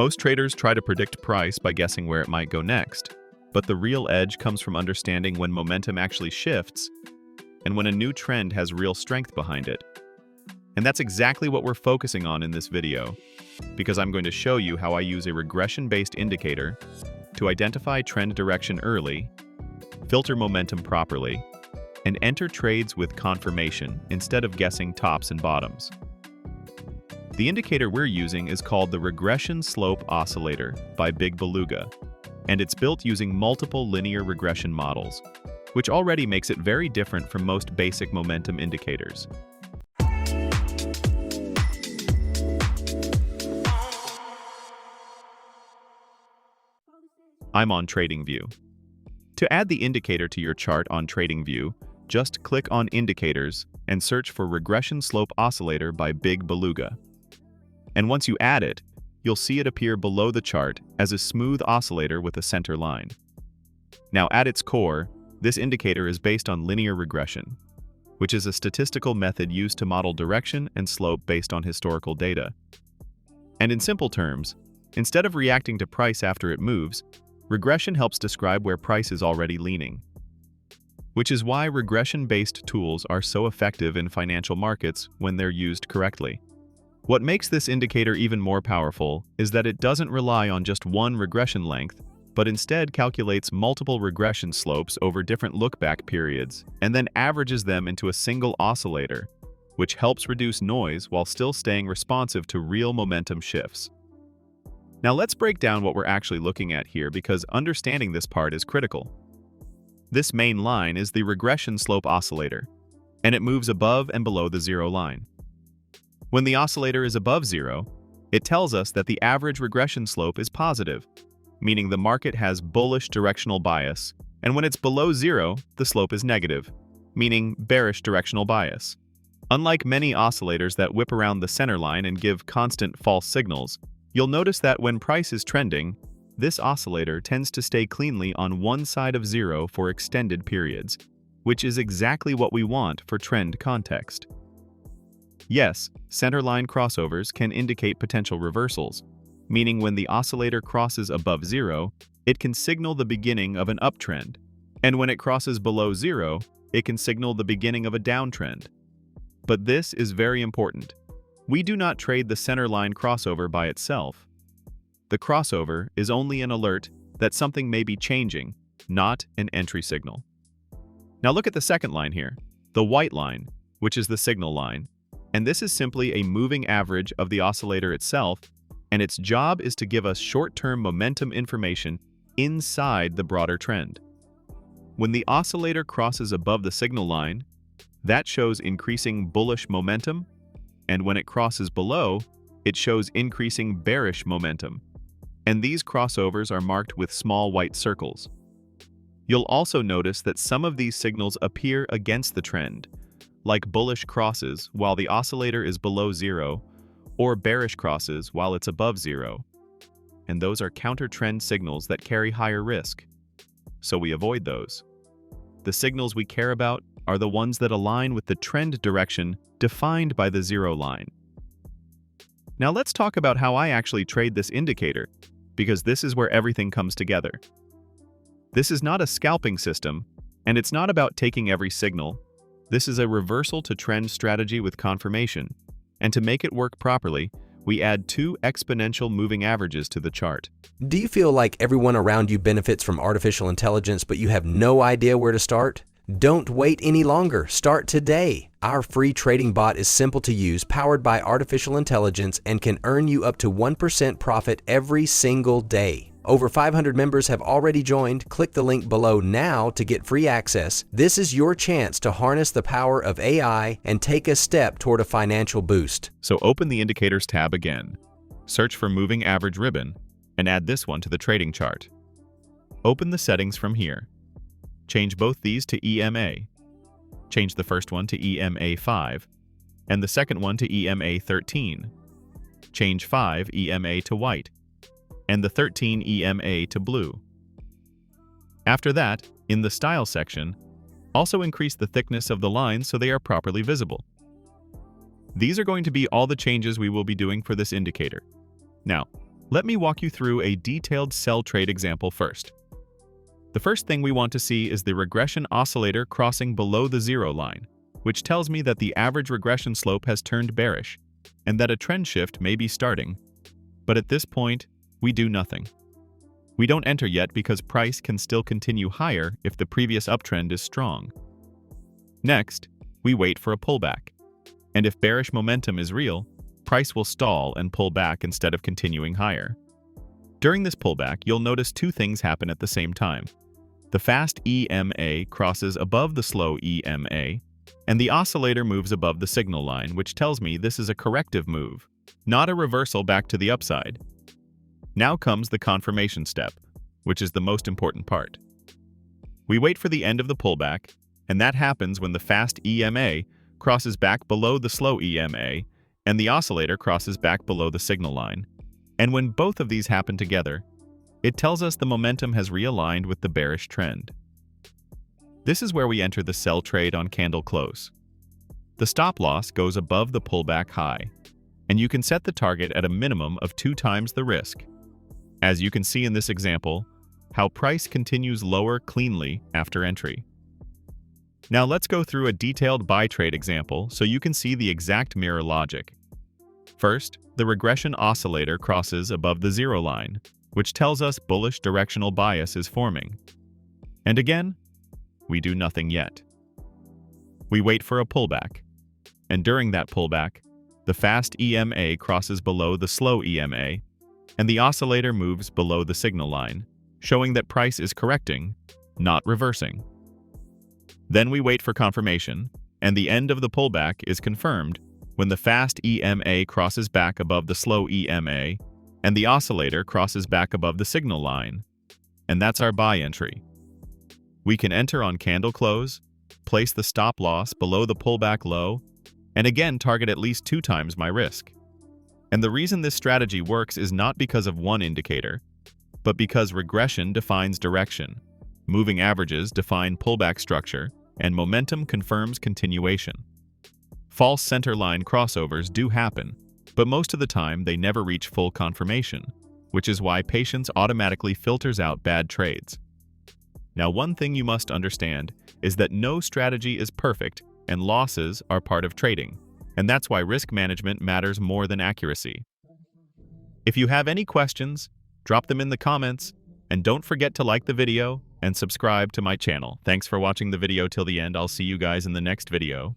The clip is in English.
Most traders try to predict price by guessing where it might go next, but the real edge comes from understanding when momentum actually shifts and when a new trend has real strength behind it. And that's exactly what we're focusing on in this video, because I'm going to show you how I use a regression-based indicator to identify trend direction early, filter momentum properly, and enter trades with confirmation instead of guessing tops and bottoms. The indicator we're using is called the Regression Slope Oscillator by Big Beluga, and it's built using multiple linear regression models, which already makes it very different from most basic momentum indicators. I'm on TradingView. To add the indicator to your chart on TradingView, just click on Indicators and search for Regression Slope Oscillator by Big Beluga. And once you add it, you'll see it appear below the chart as a smooth oscillator with a center line. Now, at its core, this indicator is based on linear regression, which is a statistical method used to model direction and slope based on historical data. And in simple terms, instead of reacting to price after it moves, regression helps describe where price is already leaning. Which is why regression-based tools are so effective in financial markets when they're used correctly. What makes this indicator even more powerful is that it doesn't rely on just one regression length, but instead calculates multiple regression slopes over different look-back periods and then averages them into a single oscillator, which helps reduce noise while still staying responsive to real momentum shifts. Now let's break down what we're actually looking at here, because understanding this part is critical. This main line is the regression slope oscillator, and it moves above and below the zero line. When the oscillator is above zero, it tells us that the average regression slope is positive, meaning the market has bullish directional bias, and when it's below zero, the slope is negative, meaning bearish directional bias. Unlike many oscillators that whip around the center line and give constant false signals, you'll notice that when price is trending, this oscillator tends to stay cleanly on one side of zero for extended periods, which is exactly what we want for trend context. Yes, centerline crossovers can indicate potential reversals, meaning when the oscillator crosses above zero, it can signal the beginning of an uptrend, and when it crosses below zero, it can signal the beginning of a downtrend. But this is very important. We do not trade the centerline crossover by itself. The crossover is only an alert that something may be changing, not an entry signal. Now look at the second line here, the white line, which is the signal line. And this is simply a moving average of the oscillator itself, and its job is to give us short-term momentum information inside the broader trend. When the oscillator crosses above the signal line, that shows increasing bullish momentum, and when it crosses below, it shows increasing bearish momentum. And these crossovers are marked with small white circles. You'll also notice that some of these signals appear against the trend, like bullish crosses while the oscillator is below zero, or bearish crosses while it's above zero. And those are counter-trend signals that carry higher risk, so we avoid those. The signals we care about are the ones that align with the trend direction defined by the zero line. Now let's talk about how I actually trade this indicator, because this is where everything comes together. This is not a scalping system, and it's not about taking every signal. This is a reversal to trend strategy with confirmation, and to make it work properly, we add two exponential moving averages to the chart. Do you feel like everyone around you benefits from artificial intelligence, but you have no idea where to start? Don't wait any longer. Start today. Our free trading bot is simple to use, powered by artificial intelligence, and can earn you up to 1% profit every single day. Over 500 members have already joined. Click the link below now to get free access. This is your chance to harness the power of AI and take a step toward a financial boost. So open the Indicators tab again, search for Moving Average Ribbon, and add this one to the trading chart. Open the settings from here. Change both these to EMA. Change the first one to EMA 5, and the second one to EMA 13. Change 5 EMA to white, and the 13 EMA to blue. After that, in the Style section, also increase the thickness of the lines so they are properly visible. These are going to be all the changes we will be doing for this indicator. Now, Let me walk you through a detailed sell trade example first. The first thing we want to see is the regression oscillator crossing below the zero line, which tells me that the average regression slope has turned bearish and that a trend shift may be starting. But at this point, we do nothing. We don't enter yet because price can still continue higher if the previous uptrend is strong. Next, we wait for a pullback. And if bearish momentum is real, price will stall and pull back instead of continuing higher. During this pullback, you'll notice two things happen at the same time. The fast EMA crosses above the slow EMA, and the oscillator moves above the signal line, which tells me this is a corrective move, not a reversal back to the upside. Now comes the confirmation step, which is the most important part. We wait for the end of the pullback, and that happens when the fast EMA crosses back below the slow EMA, and the oscillator crosses back below the signal line. And when both of these happen together, it tells us the momentum has realigned with the bearish trend. This is where we enter the sell trade on candle close. The stop loss goes above the pullback high, and you can set the target at a minimum of 2 times the risk. As you can see in this example, how price continues lower cleanly after entry. Now let's go through a detailed buy trade example so you can see the exact mirror logic. First, the regression oscillator crosses above the zero line, which tells us bullish directional bias is forming. And again, we do nothing yet. We wait for a pullback, and during that pullback, the fast EMA crosses below the slow EMA, and the oscillator moves below the signal line, showing that price is correcting, not reversing. Then we wait for confirmation, and the end of the pullback is confirmed when the fast EMA crosses back above the slow EMA, and the oscillator crosses back above the signal line. And that's our buy entry. We can enter on candle close, place the stop loss below the pullback low, and again target at least 2 times my risk. And the reason this strategy works is not because of one indicator, but because regression defines direction, moving averages define pullback structure, and momentum confirms continuation. False centerline crossovers do happen, but most of the time they never reach full confirmation, which is why patience automatically filters out bad trades. Now, one thing you must understand is that no strategy is perfect and losses are part of trading, and that's why risk management matters more than accuracy. If you have any questions, drop them in the comments, and don't forget to like the video and subscribe to my channel. Thanks for watching the video till the end. I'll see you guys in the next video.